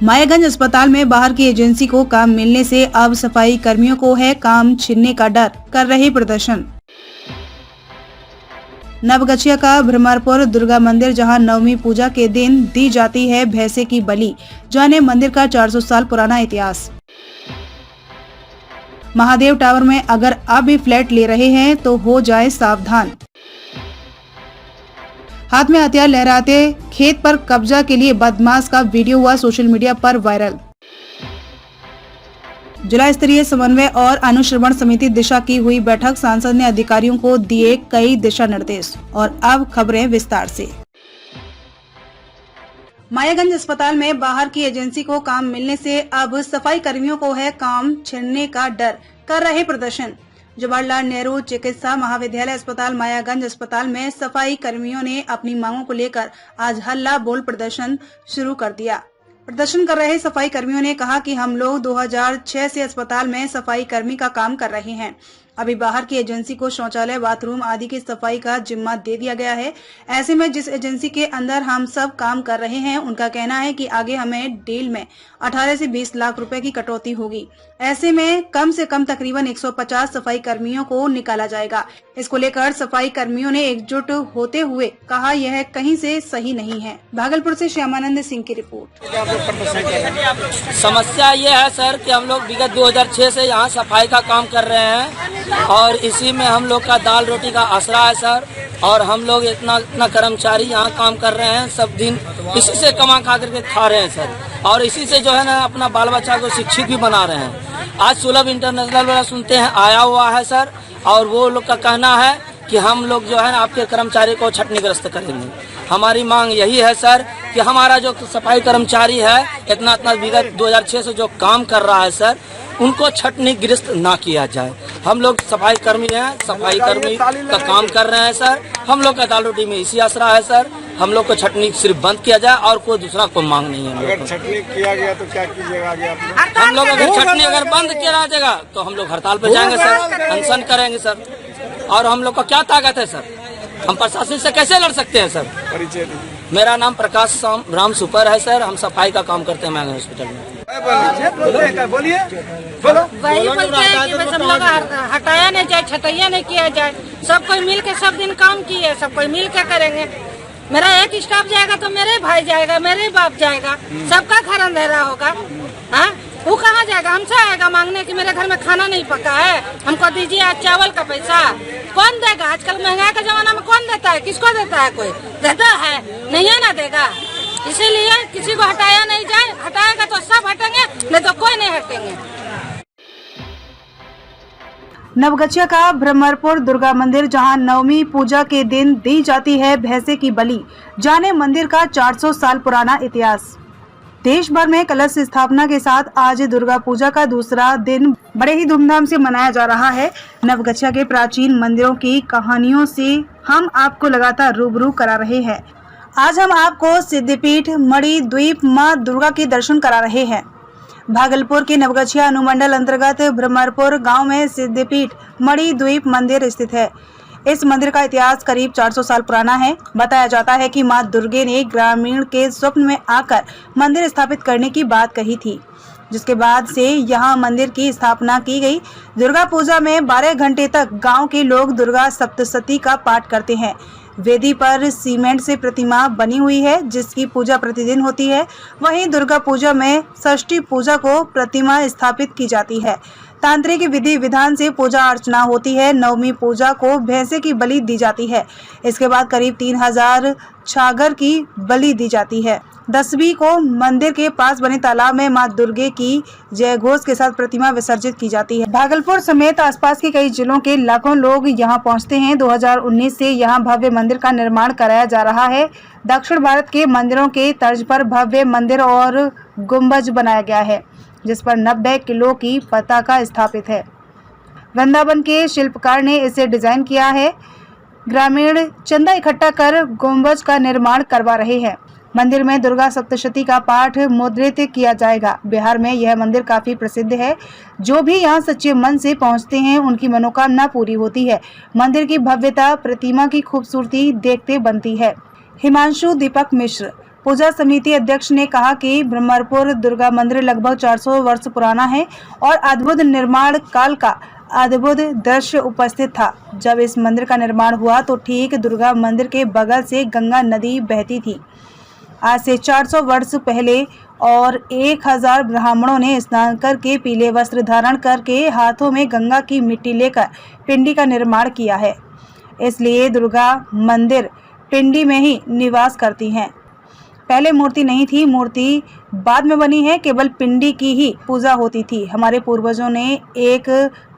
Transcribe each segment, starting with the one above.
मायागंज अस्पताल में बाहर की एजेंसी को काम मिलने से अब सफाई कर्मियों को है काम छिनने का डर, कर रहे प्रदर्शन। नवगछिया का भ्रमरपुर दुर्गा मंदिर, जहां नवमी पूजा के दिन दी जाती है भैंसे की बलि, जाने मंदिर का 400 साल पुराना इतिहास। महादेव टावर में अगर आप भी फ्लैट ले रहे हैं तो हो जाए सावधान। हाथ में हथियार लहराते खेत पर कब्जा के लिए बदमाश का वीडियो हुआ सोशल मीडिया पर वायरल। जिला स्तरीय समन्वय और अनुश्रवण समिति दिशा की हुई बैठक, सांसद ने अधिकारियों को दिए कई दिशा निर्देश। और अब खबरें विस्तार से। मायागंज अस्पताल में बाहर की एजेंसी को काम मिलने से अब सफाई कर्मियों को है काम छिनने का डर, कर रहे प्रदर्शन। जवाहरलाल नेहरू चिकित्सा महाविद्यालय अस्पताल मायागंज अस्पताल में सफाई कर्मियों ने अपनी मांगों को लेकर आज हल्ला बोल प्रदर्शन शुरू कर दिया। प्रदर्शन कर रहे सफाई कर्मियों ने कहा कि हम लोग 2006 से अस्पताल में सफाई कर्मी का काम कर रहे हैं। अभी बाहर की एजेंसी को शौचालय, बाथरूम आदि की सफाई का जिम्मा दे दिया गया है। ऐसे में जिस एजेंसी के अंदर हम सब काम कर रहे हैं, उनका कहना है कि आगे हमें डील में 18 से 20 लाख रुपए की कटौती होगी। ऐसे में कम से कम तकरीबन 150 सफाई कर्मियों को निकाला जाएगा। इसको लेकर सफाई कर्मियों ने एकजुट होते हुए कहा, यह कहीं से सही नहीं है। भागलपुर से श्यामानंद सिंह की रिपोर्ट। समस्या ये है सर कि हम लोग विगत 2006 से यहाँ सफाई का काम कर रहे हैं और इसी में हम लोग का दाल रोटी का आसरा है सर। और हम लोग इतना कर्मचारी यहाँ काम कर रहे हैं, सब दिन इसी से कमा खा करके खा रहे हैं सर। और इसी से जो है ना अपना बाल बच्चा को शिक्षित भी बना रहे हैं। आज सुलभ इंटरनेशनल वाला सुनते हैं आया हुआ है सर, और वो लोग का कहना है कि हम लोग जो है ना आपके कर्मचारी को छटनीग्रस्त करेंगे। हमारी मांग यही है सर कि हमारा जो सफाई कर्मचारी है इतना विगत 2006 से जो काम कर रहा है सर, उनको छटनीग्रस्त ना किया जाए। हम लोग सफाई कर्मी हैं, सफाई कर्मी का काम कर रहे हैं सर। हम लोग का दाल रोटी में इसी आसरा है सर। हम लोग को छटनी सिर्फ बंद किया जाए और कोई दूसरा कोई मांग नहीं है। अगर छटनी किया गया तो क्या कीजिएगा आगे आप लोग? हम लोग अगर छटनी अगर बंद किया जाएगा तो हम लोग हड़ताल पे जाएंगे सर, अनशन करेंगे सर। और हम लोग का क्या ताकत है सर? हम प्रशासन से कैसे लड़ सकते हैं सर? परिचय दीजिए। मेरा नाम प्रकाश राम सुपर है सर। हम सफाई का काम करते हैं मायागंज हॉस्पिटल में। बोलिए बोलो। वही बोलते हैं कि बस हम लोग हटाया नहीं जाए, छटैया नहीं किया जाए। सब कोई मिल के सब दिन काम किए, सब कोई मिल के करेंगे। मेरा एक स्टाफ जाएगा तो मेरे भाई जाएगा, मेरे बाप जाएगा, सबका घर अंधेरा होगा। हाँ, वो कहाँ जाएगा? हमसे आएगा मांगने कि मेरे घर में खाना नहीं पका है, हमको दीजिए आज चावल का पैसा। कौन देगा? आजकल महंगाई के जमाना में कौन देता है? किसको देता है? कोई देता है? नहीं है ना देगा। इसीलिए किसी को हटाया नहीं जाए। हटाएगा तो सब हटेंगे, नहीं तो कोई नहीं हटेंगे। नवगछिया का भ्रमरपुर दुर्गा मंदिर, जहां नवमी पूजा के दिन दी जाती है भैंसे की बलि, जाने मंदिर का 400 साल पुराना इतिहास। देश भर में कलश स्थापना के साथ आज दुर्गा पूजा का दूसरा दिन बड़े ही धूमधाम से मनाया जा रहा है। नवगछिया के प्राचीन मंदिरों की कहानियों से हम आपको लगातार रूबरू करा रहे हैं। आज हम आपको सिद्धपीठ मणिद्वीप मां दुर्गा के दर्शन करा रहे हैं। भागलपुर के नवगछिया अनुमंडल अंतर्गत भ्रमरपुर गांव में सिद्धपीठ मणिद्वीप मंदिर स्थित है। इस मंदिर का इतिहास करीब 400 साल पुराना है। बताया जाता है कि मां दुर्गे ने ग्रामीण के स्वप्न में आकर मंदिर स्थापित करने की बात कही थी, जिसके बाद से यहां मंदिर की स्थापना की गई। दुर्गा पूजा में 12 घंटे तक गांव के लोग दुर्गा सप्तशती का पाठ करते हैं। वेदी पर सीमेंट से प्रतिमा बनी हुई है, जिसकी पूजा प्रतिदिन होती है। वहीं दुर्गा पूजा में षष्ठी पूजा को प्रतिमा स्थापित की जाती है। तांत्रिक विधि विधान से पूजा अर्चना होती है। नवमी पूजा को भैंसे की बलि दी जाती है। इसके बाद करीब 3000 छागर की बलि दी जाती है। 10वीं को मंदिर के पास बने तालाब में मां दुर्गे की जय घोष के साथ प्रतिमा विसर्जित की जाती है। भागलपुर समेत आसपास के कई जिलों के लाखों लोग यहां पहुंचते हैं। 2019 से यहां भव्य मंदिर का निर्माण कराया जा रहा है। दक्षिण भारत के मंदिरों के तर्ज पर भव्य मंदिर और गुंबज बनाया गया है, जिस पर 90 किलो की पताका स्थापित है। वृंदावन के शिल्पकार ने इसे डिजाइन किया है। ग्रामीण चंदा इकट्ठा कर गुंबज का निर्माण करवा रहे हैं। मंदिर में दुर्गा सप्तशती का पाठ मुद्रित किया जाएगा। बिहार में यह मंदिर काफी प्रसिद्ध है। जो भी यहाँ सच्चे मन से पहुँचते हैं, उनकी मनोकामना पूरी होती है। मंदिर की भव्यता, प्रतिमा की खूबसूरती देखते बनती है। हिमांशु दीपक मिश्र, पूजा समिति अध्यक्ष ने कहा कि ब्रह्मपुर दुर्गा मंदिर लगभग 400 वर्ष पुराना है और अद्भुत निर्माण काल का अद्भुत दृश्य उपस्थित था। जब इस मंदिर का निर्माण हुआ तो ठीक दुर्गा मंदिर के बगल से गंगा नदी बहती थी। आज से 400 वर्ष पहले और 1000 ब्राह्मणों ने स्नान करके पीले वस्त्र धारण करके हाथों में गंगा की मिट्टी लेकर पिंडी का निर्माण किया है। इसलिए दुर्गा मंदिर पिंडी में ही निवास करती हैं। पहले मूर्ति नहीं थी, मूर्ति बाद में बनी है, केवल पिंडी की ही पूजा होती थी। हमारे पूर्वजों ने एक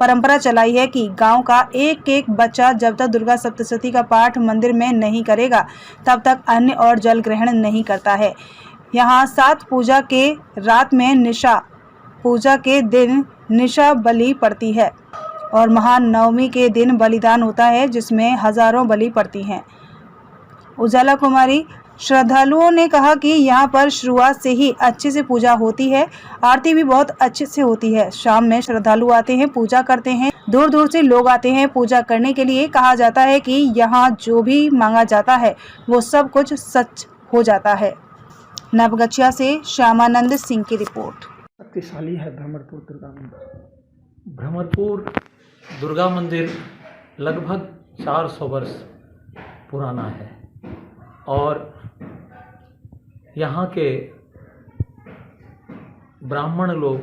परंपरा चलाई है कि गांव का एक एक बच्चा जब तक दुर्गा सप्तशती का पाठ मंदिर में नहीं करेगा तब तक अन्न और जल ग्रहण नहीं करता है। यहाँ 7 पूजा के रात में निशा पूजा के दिन निशा बलि पड़ती है और महानवमी के दिन बलिदान होता है जिसमें हजारों बलि पड़ती हैं। उजाला कुमारी श्रद्धालुओं ने कहा कि यहाँ पर शुरुआत से ही अच्छे से पूजा होती है, आरती भी बहुत अच्छे से होती है। शाम में श्रद्धालु आते हैं, पूजा करते हैं, दूर दूर से लोग आते हैं पूजा करने के लिए। कहा जाता है कि यहाँ जो भी मांगा जाता है वो सब कुछ सच हो जाता है। नवगछिया से श्यामानंद सिंह की रिपोर्ट। शक्तिशाली है भ्रमरपुर दुर्गा मंदिर। भ्रमरपुर दुर्गा मंदिर लगभग 400 वर्ष पुराना है और यहाँ के ब्राह्मण लोग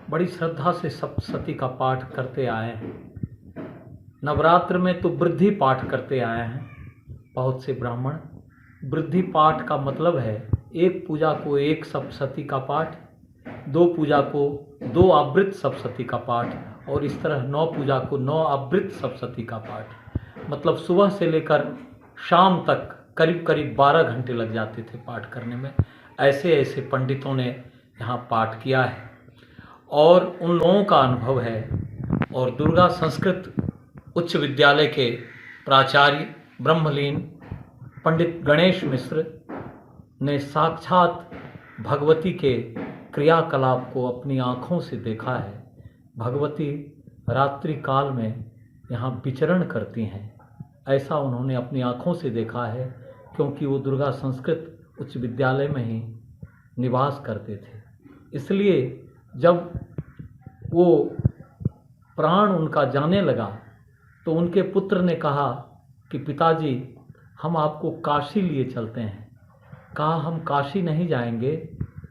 बड़ी श्रद्धा से सप्तशती का पाठ करते आए हैं। नवरात्र में तो वृद्धि पाठ करते आए हैं बहुत से ब्राह्मण। वृद्धि पाठ का मतलब है एक पूजा को एक सप्तशती का पाठ, 2 पूजा को 2 आवृत सप्तशती का पाठ और इस तरह 9 पूजा को 9 आवृत सप्तशती का पाठ। मतलब सुबह से लेकर शाम तक करीब करीब 12 घंटे लग जाते थे पाठ करने में। ऐसे ऐसे पंडितों ने यहाँ पाठ किया है और उन लोगों का अनुभव है। और दुर्गा संस्कृत उच्च विद्यालय के प्राचार्य ब्रह्मलीन पंडित गणेश मिश्र ने साक्षात भगवती के क्रियाकलाप को अपनी आँखों से देखा है। भगवती रात्रि काल में यहाँ विचरण करती हैं, ऐसा उन्होंने अपनी आँखों से देखा है, क्योंकि वो दुर्गा संस्कृत उच्च विद्यालय में ही निवास करते थे। इसलिए जब वो प्राण उनका जाने लगा तो उनके पुत्र ने कहा कि पिताजी हम आपको काशी लिए चलते हैं। कहा हम काशी नहीं जाएंगे,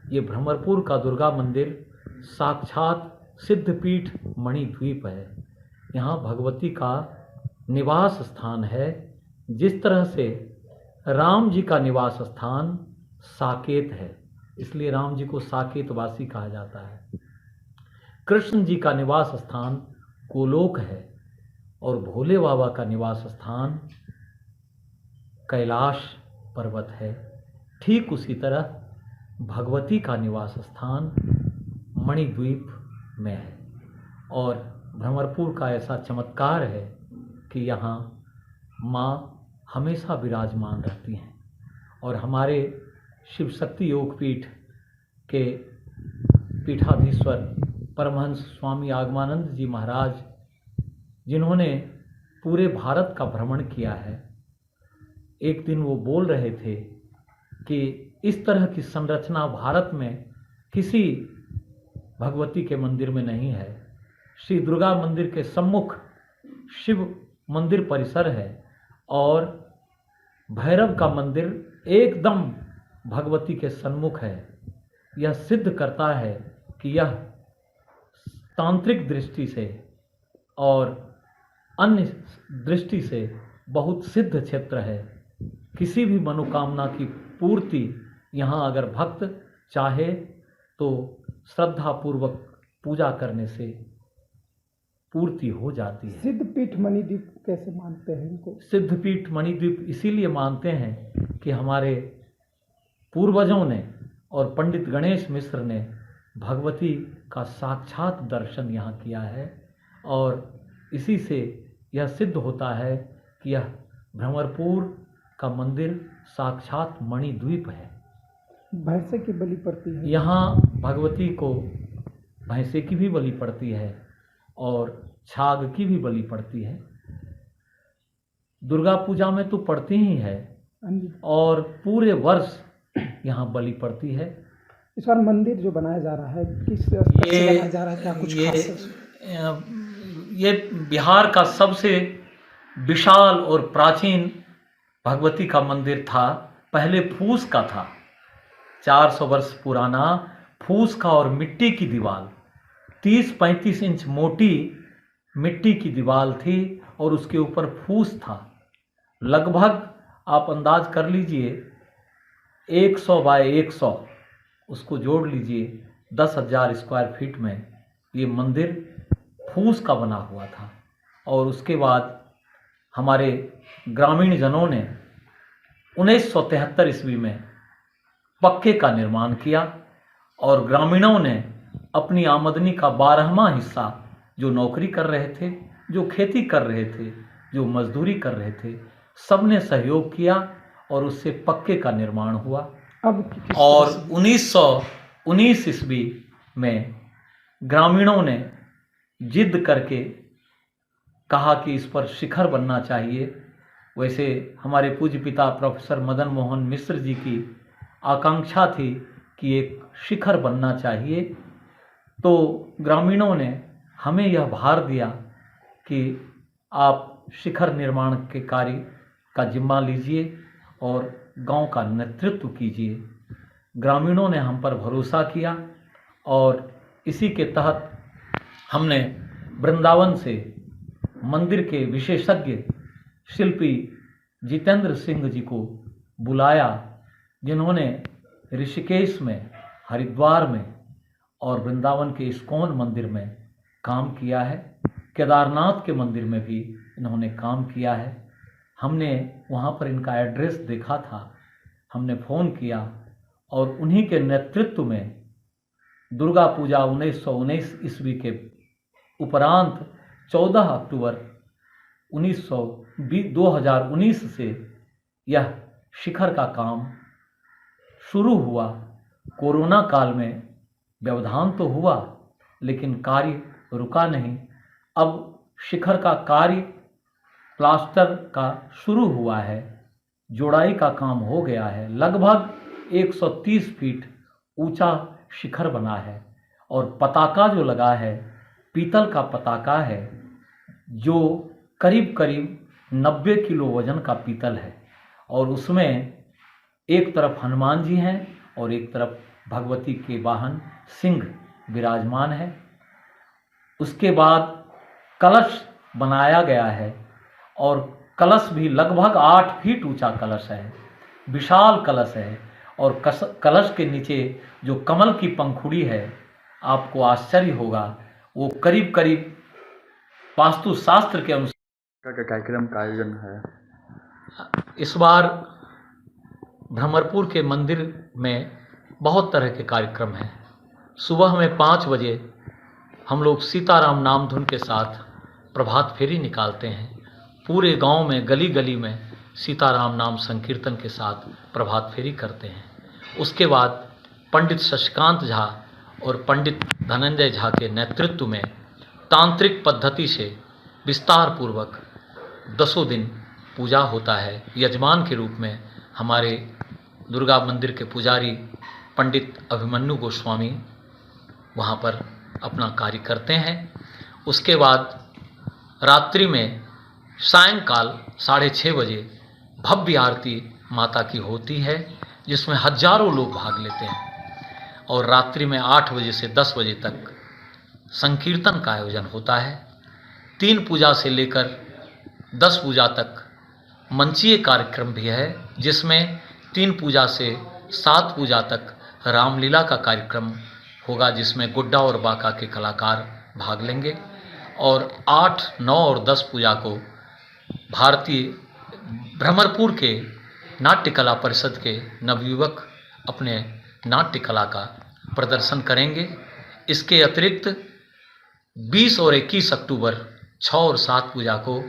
ये भ्रमरपुर का दुर्गा मंदिर साक्षात सिद्धपीठ मणिद्वीप है। यहाँ भगवती का निवास स्थान है। जिस तरह से राम जी का निवास स्थान साकेत है, इसलिए राम जी को साकेतवासी कहा जाता है। कृष्ण जी का निवास स्थान गोलोक है और भोले बाबा का निवास स्थान कैलाश पर्वत है। ठीक उसी तरह भगवती का निवास स्थान मणिद्वीप में है। और भ्रमरपुर का ऐसा चमत्कार है कि यहाँ माँ हमेशा विराजमान रहती हैं। और हमारे शिव शक्ति योगपीठ के पीठाधीश्वर परमहंस स्वामी आगमानंद जी महाराज, जिन्होंने पूरे भारत का भ्रमण किया है, एक दिन वो बोल रहे थे कि इस तरह की संरचना भारत में किसी भगवती के मंदिर में नहीं है। श्री दुर्गा मंदिर के सम्मुख शिव मंदिर परिसर है और भैरव का मंदिर एकदम भगवती के सन्मुख है। यह सिद्ध करता है कि यह तांत्रिक दृष्टि से और अन्य दृष्टि से बहुत सिद्ध क्षेत्र है। किसी भी मनोकामना की पूर्ति यहाँ अगर भक्त चाहे तो श्रद्धापूर्वक पूजा करने से पूर्ति हो जाती है। सिद्धपीठ मणिद्वीप कैसे मानते हैं इनको? सिद्धपीठ मणिद्वीप इसीलिए मानते हैं कि हमारे पूर्वजों ने और पंडित गणेश मिश्र ने भगवती का साक्षात दर्शन यहाँ किया है और इसी से यह सिद्ध होता है कि यह भ्रमरपुर का मंदिर साक्षात मणिद्वीप है। भैंसे की बलि पड़ती है यहाँ भगवती को भैंसे की भी बलि पड़ती है और छाग की भी बलि पड़ती है। दुर्गा पूजा में तो पड़ती ही है और पूरे वर्ष यहाँ बलि पड़ती है। इस बार मंदिर जो बनाया जा रहा है किस स्तर से बनाया जा रहा है, क्या कुछ खास है? ये बिहार का सबसे विशाल और प्राचीन भगवती का मंदिर था। पहले फूस का था, 400 वर्ष पुराना फूस का और मिट्टी की दीवार, 30-35 इंच मोटी मिट्टी की दीवार थी और उसके ऊपर फूस था। लगभग आप अंदाज कर लीजिए 100 बाय 100, उसको जोड़ लीजिए 10,000 स्क्वायर फीट में ये मंदिर फूस का बना हुआ था। और उसके बाद हमारे ग्रामीण जनों ने 1973 ईस्वी में पक्के का निर्माण किया और ग्रामीणों ने अपनी आमदनी का 12वां हिस्सा, जो नौकरी कर रहे थे, जो खेती कर रहे थे, जो मजदूरी कर रहे थे, सबने सहयोग किया और उससे पक्के का निर्माण हुआ। और 1919 ईस्वी में ग्रामीणों ने जिद करके कहा कि इस पर शिखर बनना चाहिए। वैसे हमारे पूज्य पिता प्रोफेसर मदन मोहन मिश्र जी की आकांक्षा थी कि एक शिखर बनना चाहिए, तो ग्रामीणों ने हमें यह भार दिया कि आप शिखर निर्माण के कार्य का जिम्मा लीजिए और गांव का नेतृत्व कीजिए। ग्रामीणों ने हम पर भरोसा किया और इसी के तहत हमने वृंदावन से मंदिर के विशेषज्ञ शिल्पी जितेंद्र सिंह जी को बुलाया, जिन्होंने ऋषिकेश में, हरिद्वार में और वृंदावन के इस्कॉन मंदिर में काम किया है। केदारनाथ के मंदिर में भी इन्होंने काम किया है। हमने वहाँ पर इनका एड्रेस देखा था, हमने फ़ोन किया और उन्हीं के नेतृत्व में दुर्गा पूजा 1919 ईस्वी के उपरांत 14 अक्टूबर 2019 से यह शिखर का काम शुरू हुआ। कोरोना काल में व्यवधान तो हुआ लेकिन कार्य रुका नहीं। अब शिखर का कार्य प्लास्टर का शुरू हुआ है, जोड़ाई का काम हो गया है। लगभग 130 फीट ऊंचा शिखर बना है और पताका जो लगा है पीतल का पताका है, जो करीब करीब 90 किलो वजन का पीतल है और उसमें एक तरफ हनुमान जी हैं और एक तरफ भगवती के वाहन सिंह विराजमान है। उसके बाद कलश बनाया गया है और कलश भी लगभग 8 फीट ऊंचा कलश है, विशाल कलश है। और कलश के नीचे जो कमल की पंखुड़ी है, आपको आश्चर्य होगा, वो करीब करीब वास्तु शास्त्र के अनुसार का कार्यक्रम का आयोजन है। इस बार भ्रमरपुर के मंदिर में बहुत तरह के कार्यक्रम हैं। सुबह में 5 बजे हम लोग सीताराम नाम धुन के साथ प्रभात फेरी निकालते हैं। पूरे गांव में गली गली में सीताराम नाम संकीर्तन के साथ प्रभात फेरी करते हैं। उसके बाद पंडित शशिकांत झा और पंडित धनंजय झा के नेतृत्व में तांत्रिक पद्धति से विस्तार पूर्वक 10 दिन पूजा होता है। यजमान के रूप में हमारे दुर्गा मंदिर के पुजारी पंडित अभिमन्यु गोस्वामी वहाँ पर अपना कार्य करते हैं। उसके बाद रात्रि में सायंकाल 6:30 बजे भव्य आरती माता की होती है, जिसमें हजारों लोग भाग लेते हैं। और रात्रि में 8 बजे से 10 बजे तक संकीर्तन का आयोजन होता है। 3 पूजा से लेकर 10 पूजा तक मंचीय कार्यक्रम भी है, जिसमें 3 पूजा से 7 पूजा तक रामलीला का कार्यक्रम होगा, जिसमें गुड्डा और बाका के कलाकार भाग लेंगे। और 8, 9 और 10 पूजा को भारतीय भ्रमरपुर के नाट्य कला परिषद के नवयुवक अपने नाट्य कला का प्रदर्शन करेंगे। इसके अतिरिक्त 20 और 21 अक्टूबर 6 और 7 पूजा को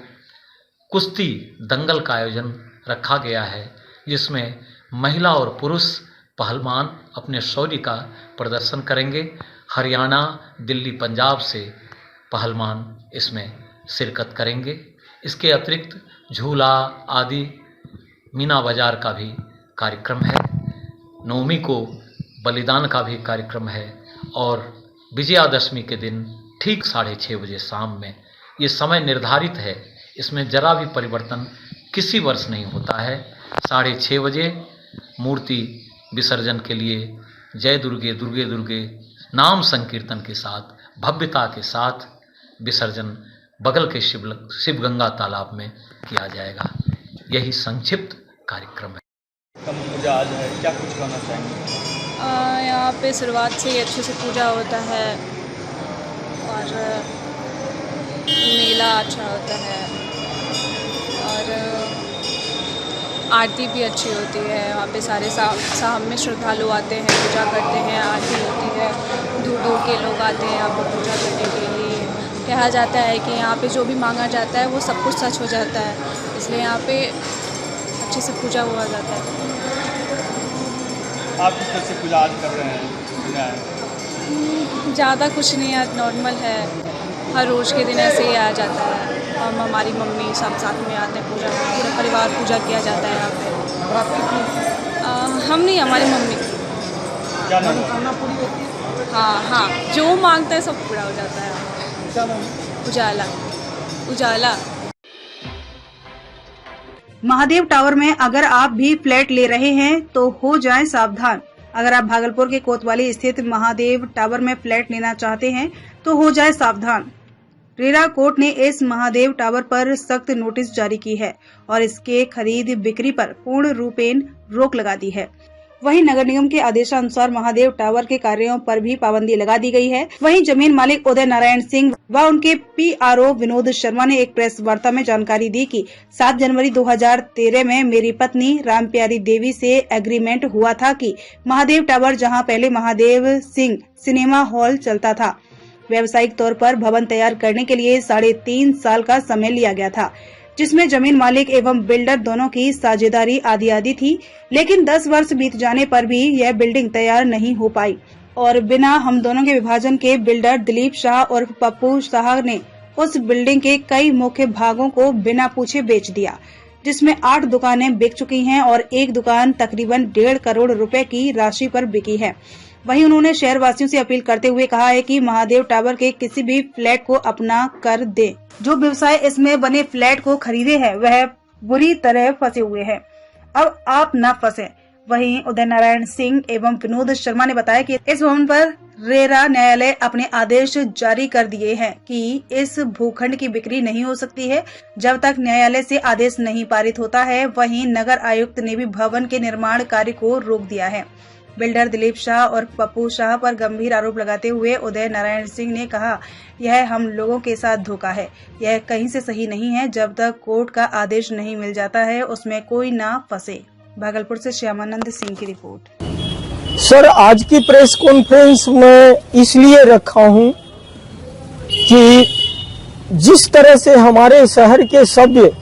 कुश्ती दंगल का आयोजन रखा गया है, जिसमें महिला और पुरुष पहलवान अपने शौर्य का प्रदर्शन करेंगे। हरियाणा, दिल्ली, पंजाब से पहलवान इसमें शिरकत करेंगे। इसके अतिरिक्त झूला आदि मीना बाजार का भी कार्यक्रम है। नवमी को बलिदान का भी कार्यक्रम है और विजयादशमी के दिन ठीक 6:30 बजे शाम में, ये समय निर्धारित है, इसमें जरा भी परिवर्तन किसी वर्ष नहीं होता है। 6:30 बजे मूर्ति विसर्जन के लिए जय दुर्गे दुर्गे दुर्गे नाम संकीर्तन के साथ भव्यता के साथ विसर्जन बगल के शिवगंगा तालाब में किया जाएगा। यही संक्षिप्त कार्यक्रम है। पूजा आज है, क्या कुछ कहना चाहेंगे? यहाँ पे शुरुआत से ही अच्छे से पूजा होता है और मेला अच्छा होता है और आरती भी अच्छी होती है। वहाँ पे सारे साहब में श्रद्धालु आते हैं, पूजा करते हैं, आरती होती है, दूर दूर के लोग आते हैं यहाँ पर पूजा करने के लिए। कहा जाता है कि यहाँ पे जो भी मांगा जाता है वो सब कुछ सच हो जाता है, इसलिए यहाँ पे अच्छे से पूजा हुआ जाता है। आप किस तरह से पूजा आज कर रहे हैं? ज़्यादा कुछ नहीं, आज नॉर्मल है, हर रोज़ के दिन ऐसे ही आ जाता है। हम हमारी मम्मी सब साथ में आते हैं, पूजा पूरा परिवार पूजा किया जाता है यहाँ पे। हम नहीं, हमारी मम्मी। क्या मनोकामना पूरी होती है? हाँ, जो मांगता है सब पूरा हो जाता है। उजाला उजाला। महादेव टावर में अगर आप भी फ्लैट ले रहे हैं तो हो जाएं सावधान। अगर आप भागलपुर के कोतवाली स्थित महादेव टावर में फ्लैट लेना चाहते हैं तो हो जाएं सावधान। रेरा कोर्ट ने इस महादेव टावर पर सख्त नोटिस जारी की है और इसके खरीद बिक्री पर पूर्ण रूपेण रोक लगा दी है। वहीं नगर निगम के आदेशानुसार महादेव टावर के कार्यों पर भी पाबंदी लगा दी गई है। वहीं जमीन मालिक उदय नारायण सिंह व उनके PRO विनोद शर्मा ने एक प्रेस वार्ता में जानकारी दी कि 7 जनवरी 2013 में मेरी पत्नी रामप्यारी देवी से एग्रीमेंट हुआ था कि महादेव टावर, जहां पहले महादेव सिंह सिनेमा हॉल चलता था, व्यावसायिक तौर पर भवन तैयार करने के लिए 3.5 साल का समय लिया गया था, जिसमें जमीन मालिक एवं बिल्डर दोनों की साझेदारी आधी थी। लेकिन 10 वर्ष बीत जाने पर भी यह बिल्डिंग तैयार नहीं हो पाई और बिना हम दोनों के विभाजन के बिल्डर दिलीप शाह और पप्पू शाह ने उस बिल्डिंग के कई मुख्य भागों को बिना पूछे बेच दिया, जिसमें 8 दुकानें बिक चुकी हैं और एक दुकान तकरीबन 1.5 करोड़ रुपए की राशि पर बिकी है। वहीं उन्होंने शहरवासियों से अपील करते हुए कहा है कि महादेव टावर के किसी भी फ्लैट को अपना कर दे। जो व्यवसाय इसमें बने फ्लैट को खरीदे हैं वह बुरी तरह फंसे हुए हैं, अब आप न फंसे। वहीं उदय नारायण सिंह एवं विनोद शर्मा ने बताया कि इस भवन पर रेरा न्यायालय अपने आदेश जारी कर दिए हैं कि इस भूखंड की बिक्री नहीं हो सकती है जब तक न्यायालय से आदेश नहीं पारित होता है। वहीं नगर आयुक्त ने भी भवन के निर्माण कार्य को रोक दिया है। बिल्डर दिलीप शाह और पप्पू शाह पर गंभीर आरोप लगाते हुए उदय नारायण सिंह ने कहा, यह हम लोगों के साथ धोखा है, यह कहीं से सही नहीं है। जब तक कोर्ट का आदेश नहीं मिल जाता है उसमें कोई ना फंसे। भागलपुर से श्यामानंद सिंह की रिपोर्ट। सर, आज की प्रेस कॉन्फ्रेंस में इसलिए रखा हूं कि जिस तरह से हमारे शहर के सभ्य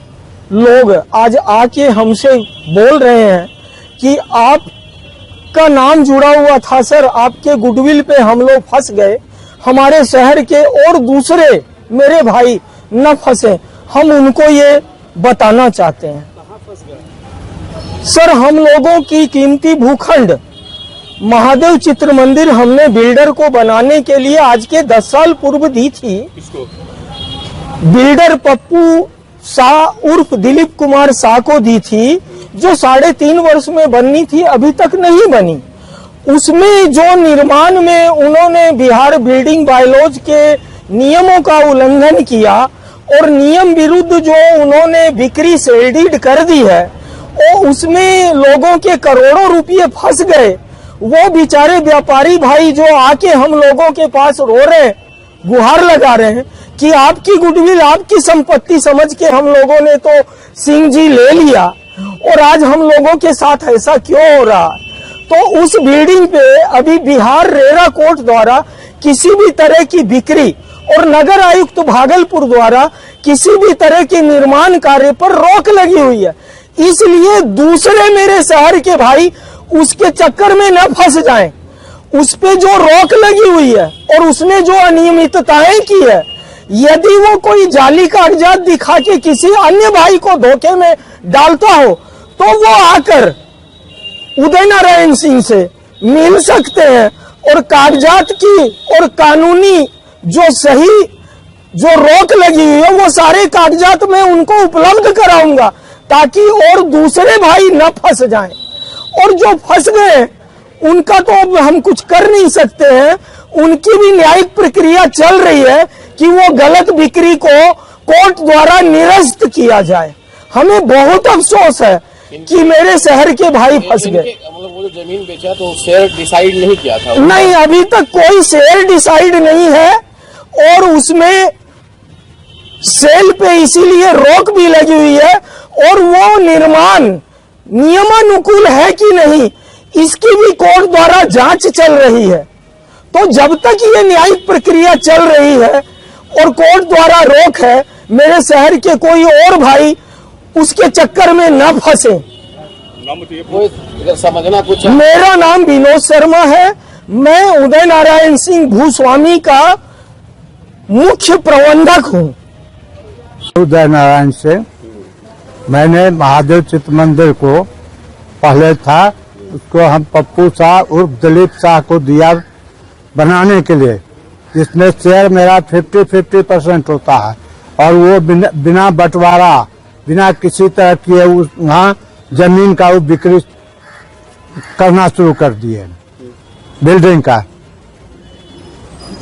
लोग आज आके हमसे बोल रहे हैं कि आप का नाम जुड़ा हुआ था सर, आपके गुडविल पे हम लोग फंस गए, हमारे शहर के और दूसरे मेरे भाई न फंसे, हम उनको ये बताना चाहते हैं। सर, हम लोगों की कीमती भूखंड महादेव चित्र मंदिर हमने बिल्डर को बनाने के लिए आज के 10 साल पूर्व दी थी। बिल्डर पप्पू शाह उर्फ दिलीप कुमार शाह को दी थी, जो 3.5 वर्ष में बननी थी, अभी तक नहीं बनी। उसमें जो निर्माण में उन्होंने बिहार बिल्डिंग बायलॉज के नियमों का उल्लंघन किया और नियम विरुद्ध जो उन्होंने बिक्री सेल डीड कर दी है, और उसमें लोगों के करोड़ों रुपये फंस गए। वो बेचारे व्यापारी भाई जो आके हम लोगों के पास रो रहे हैं, गुहार लगा रहे हैं कि आपकी गुडविल, आपकी संपत्ति समझ के हम लोगों ने तो सिंह जी ले लिया और आज हम लोगों के साथ ऐसा क्यों हो रहा। तो उस बिल्डिंग पे अभी बिहार रेरा कोर्ट द्वारा किसी भी तरह की बिक्री और नगर आयुक्त भागलपुर द्वारा किसी भी तरह के निर्माण कार्य पर रोक लगी हुई है। इसलिए दूसरे मेरे शहर के भाई उसके चक्कर में न फंस जाएं। उस पे जो रोक लगी हुई है और उसने जो अनियमितताएं की है, यदि वो कोई जाली कागजात दिखा के किसी अन्य भाई को धोखे में डालता हो तो वो आकर उदय नारायण सिंह से मिल सकते हैं और कागजात की और कानूनी जो रोक लगी हुई है वो सारे कागजात मैं उनको उपलब्ध कराऊंगा ताकि और दूसरे भाई न फंस जाएं। और जो फंस गए उनका तो अब हम कुछ कर नहीं सकते हैं, उनकी भी न्यायिक प्रक्रिया चल रही है कि वो गलत बिक्री को कोर्ट द्वारा निरस्त किया जाए। हमें बहुत अफसोस है कि मेरे शहर के भाई फंस गए। मतलब वो जो जमीन बेचा तो शेयर डिसाइड नहीं किया था? नहीं, अभी तक कोई शेयर डिसाइड नहीं है और उसमें सेल पे इसीलिए रोक भी लगी हुई है और वो निर्माण नियमानुकूल है कि नहीं इसकी भी कोर्ट द्वारा जांच चल रही है। तो जब तक ये न्यायिक प्रक्रिया चल रही है और कोर्ट द्वारा रोक है, मेरे शहर के कोई और भाई उसके चक्कर में न फंसे। समझना कुछ। मेरा नाम विनोद शर्मा है, मैं उदय नारायण सिंह भूस्वामी का मुख्य प्रबंधक हूँ। उदय नारायण सिंह, मैंने महादेव चित्त मंदिर को पहले था, उसको हम पप्पू शाह उर्फ दिलीप शाह को दिया बनाने के लिए, जिसमें शेयर मेरा 50-50% होता है और वो बिना बंटवारा बिना किसी तरह किए वहाँ जमीन का वो बिक्री करना शुरू कर दिए बिल्डिंग का।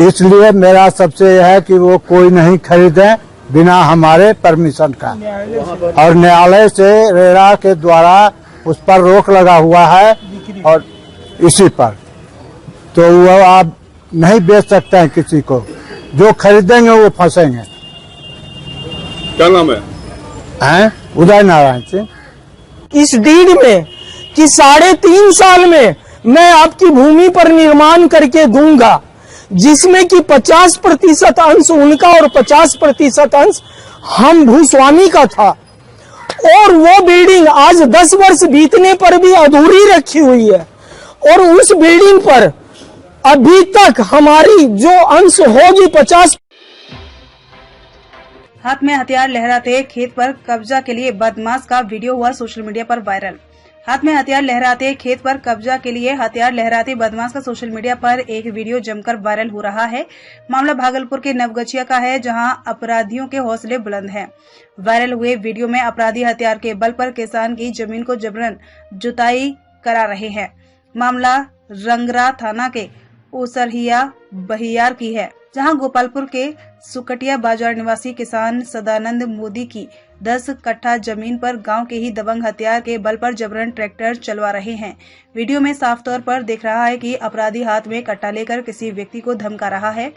इसलिए मेरा सबसे यह है कि वो कोई नहीं खरीदे बिना हमारे परमिशन का, और न्यायालय से रेरा के द्वारा उस पर रोक लगा हुआ है और इसी पर तो वो आप नहीं बेच सकते हैं किसी को, जो खरीदेंगे वो फंसेंगे। क्या नाम हैं? उदय नारायण सिंह। इस डीड में कि 3.5 साल में मैं आपकी भूमि पर निर्माण करके दूंगा, जिसमें कि 50% अंश उनका और 50% अंश हम भूस्वामी का था। और वो बिल्डिंग आज 10 वर्ष बीतने पर भी अधूरी रखी हुई है और उस बिल्डिंग पर अभी तक हमारी जो अंश होगी 50। हाथ में हथियार लहराते खेत पर कब्जा के लिए बदमाश का वीडियो हुआ सोशल मीडिया पर वायरल। हाथ में हथियार लहराते खेत पर कब्जा के लिए हथियार लहराते बदमाश का सोशल मीडिया पर एक वीडियो जमकर वायरल हो रहा है। मामला भागलपुर के नवगछिया का है, जहां अपराधियों के हौसले बुलंद हैं। वायरल हुए वीडियो में अपराधी हथियार के बल पर किसान की जमीन को जबरन जुताई करा रहे हैं। मामला रंगरा थाना के उसरहिया बहियार की है, जहां गोपालपुर के सुकटिया बाजार निवासी किसान सदानंद मोदी की 10 कट्ठा जमीन पर गांव के ही दबंग हथियार के बल पर जबरन ट्रैक्टर चलवा रहे हैं। वीडियो में साफ तौर पर दिख रहा है कि अपराधी हाथ में कट्टा लेकर किसी व्यक्ति को धमका रहा है।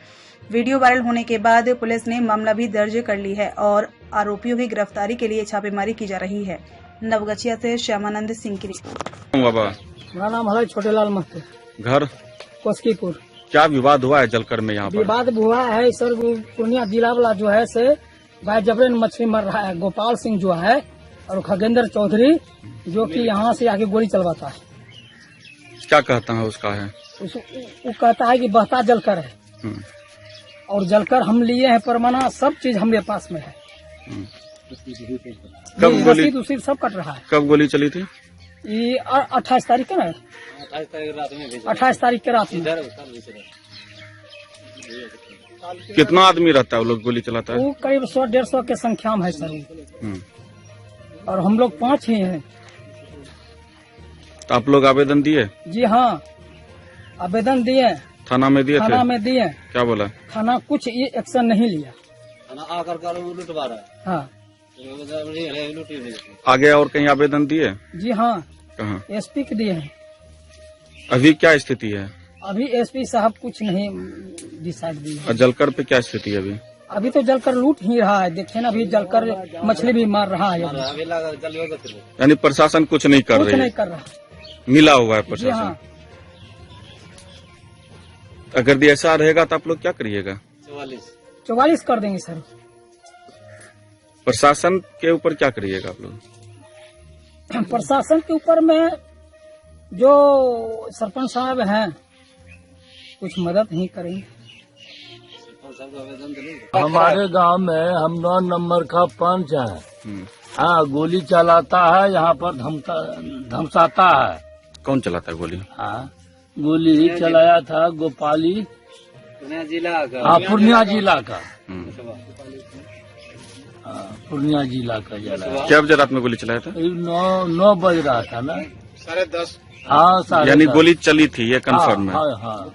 वीडियो वायरल होने के बाद पुलिस ने मामला भी दर्ज कर ली है और आरोपियों की गिरफ्तारी के लिए छापेमारी की जा रही है। नवगछिया से श्यामानंद सिंह की रिपोर्ट। मेरा नाम है छोटेलाल महतो, घर कोस्कीपुर। क्या विवाद हुआ है जलकर में यहाँ पर? विवाद हुआ है सर, पूर्णिया जिला वाला जो है से भाई जबरन मछली मर रहा है। गोपाल सिंह जो है और खगेंद्र चौधरी जो कि यहाँ से आके गोली चलवाता है। क्या कहता है उसका है? वो कहता है कि बहता जलकर है और जलकर हम लिए हैं परमाना, सब चीज हमारे पास में है। कब गोली रसीद सब कट रहा है। कब गोली चली थी? ये 28 तारीख के ना, 28 तारीख के रात में। कितना आदमी रहता है वो लोग गोली चलाता है? वो करीब 100-150 के संख्या में है सर, और हम लोग 5 ही हैं। तो आप लोग आवेदन दिए? जी हाँ, आवेदन दिए। थाना में दिए? थाना में दिए। क्या बोला? थाना कुछ ये एक्शन नहीं लिया। हाँ, आगे और कहीं आवेदन दिए? जी हाँ, कहाँ? एसपी के दिए हैं। अभी क्या स्थिति है? अभी एसपी साहब कुछ नहीं डिसाइड दिए। और जलकर पे क्या स्थिति है अभी? अभी तो जलकर लूट ही रहा है, देखिए ना, अभी जलकर मछली भी मार रहा है। यानी प्रशासन कुछ नहीं कर रही है? नहीं कर रहा, मिला हुआ है जी प्रशासन। हाँ। अगर ऐसा रहेगा तो आप लोग क्या करिएगा? 44 कर देंगे सर। प्रशासन के ऊपर क्या करिएगा आप लोग? प्रशासन के ऊपर में जो सरपंच साहब हैं कुछ मदद नहीं करेंगे। हमारे गांव में हम 9 नंबर का पंच है। हाँ, गोली चलाता है, यहाँ पर धमसाता है। कौन चलाता है गोली? हाँ, गोली चलाया था गोपाली पूर्णिया जिला का। पूर्णिया जिला का जला। क्या बजे रात में गोली चलाया था? 9 बज रहा था ना, 10:30। हाँ, यानी गोली चली थी, ये कंफर्म है? हाँ,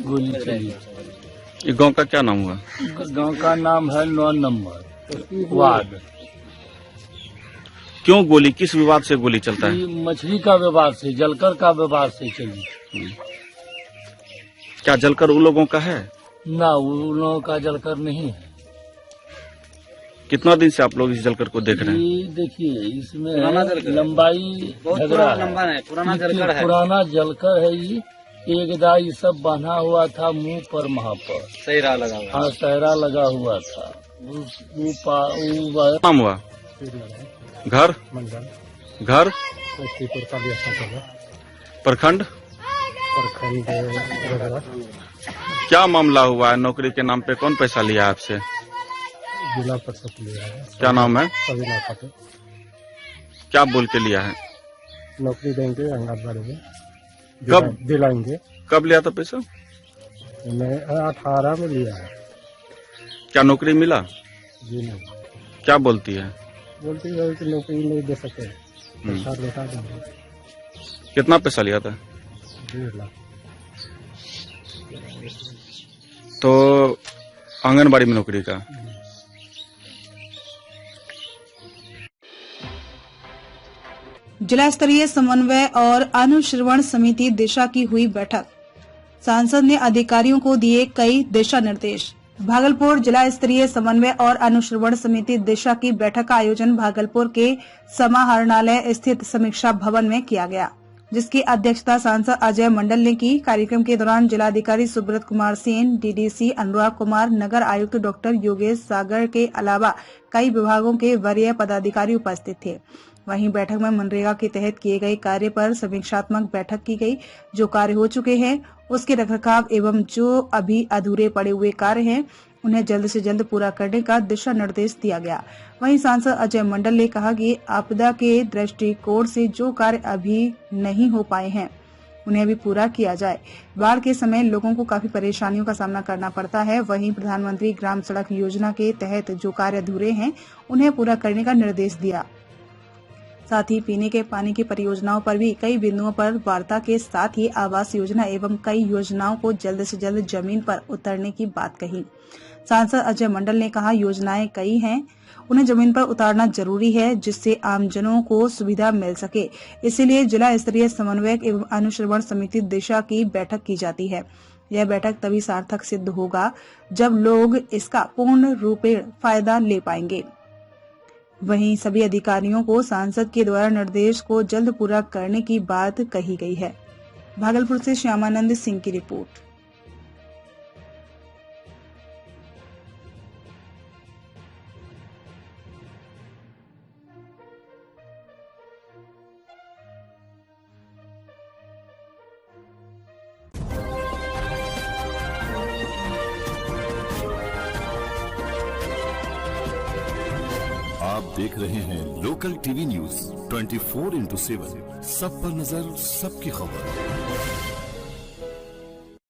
गोली चली। ये गांव का क्या नाम हुआ? गांव का नाम है 9 नंबर वार्ड। क्यों गोली, किस विवाद से गोली चलता है? मछली का विवाद से, जलकर का विवाद से चली। क्या जलकर उन लोगों का है? ना, उन लोगों का जलकर नहीं है। कितना दिन से आप लोग इस जलकर को देख रहे हैं? ये देखिए, इसमें लंबाई झगड़ा है, पुराना जलकर है। ये एकदा ये सब बंधा हुआ था मुंह पर, वहाँ पर सहरा लगा हुआ। हाँ, सहरा लगा हुआ था। नाम हुआ घर प्रखंड क्या मामला हुआ है? नौकरी के नाम पे कौन पैसा लिया आपसे? जिला परिषद लिया है। क्या नाम है? क्या बोल के लिया है? नौकरी देंगे आंगनबाड़ी में। कब दिलाएंगे? कब लिया था पैसा? मैं 18 में लिया है। क्या नौकरी मिला? जी नहीं। क्या बोलती है? बोलती है कि नौकरी नहीं दे सके, पैसा लौटा देंगे। कितना पैसा लिया था? 1.5 लाख। तो आंगनबाड़ी में नौकरी का। जिला स्तरीय समन्वय और अनुश्रवण समिति दिशा की हुई बैठक। सांसद ने अधिकारियों को दिए कई दिशा निर्देश। भागलपुर जिला स्तरीय समन्वय और अनुश्रवण समिति दिशा की बैठक का आयोजन भागलपुर के समाहरणालय स्थित समीक्षा भवन में किया गया, जिसकी अध्यक्षता सांसद अजय मंडल ने की। कार्यक्रम के दौरान जिलाधिकारी सुब्रत कुमार सेन, डीडीसी अनुराग कुमार, नगर आयुक्त डॉक्टर योगेश सागर के अलावा कई विभागों के वरीय पदाधिकारी उपस्थित थे। वहीं बैठक में मनरेगा के तहत किए गए कार्य पर समीक्षात्मक बैठक की गई। जो कार्य हो चुके हैं उसके रखरखाव एवं जो अभी अधूरे पड़े हुए कार्य हैं उन्हें जल्द से जल्द पूरा करने का दिशा निर्देश दिया गया। वहीं सांसद अजय मंडल ने कहा कि आपदा के दृष्टिकोण से जो कार्य अभी नहीं हो पाए हैं उन्हें भी पूरा किया जाए। बाढ़ के समय लोगों को काफी परेशानियों का सामना करना पड़ता है। वहीं प्रधानमंत्री ग्राम सड़क योजना के तहत जो कार्य अधूरे हैं उन्हें पूरा करने का निर्देश दिया। साथ ही पीने के पानी की परियोजनाओं पर भी कई बिंदुओं पर वार्ता के साथ ही आवास योजना एवं कई योजनाओं को जल्द से जल्द जमीन पर उतरने की बात कही। सांसद अजय मंडल ने कहा, योजनाएं कई हैं, उन्हें जमीन पर उतारना जरूरी है जिससे आमजनों को सुविधा मिल सके। इसीलिए जिला स्तरीय समन्वयक एवं अनुश्रवण समिति दिशा की बैठक की जाती है। यह बैठक तभी सार्थक सिद्ध होगा जब लोग इसका पूर्ण रूपेण फायदा ले पाएंगे। वहीं सभी अधिकारियों को सांसद के द्वारा निर्देश को जल्द पूरा करने की बात कही गई है। भागलपुर से श्यामानंद सिंह की रिपोर्ट। आप देख रहे हैं लोकल टीवी न्यूज 24/7, सब पर नजर, सबकी खबर।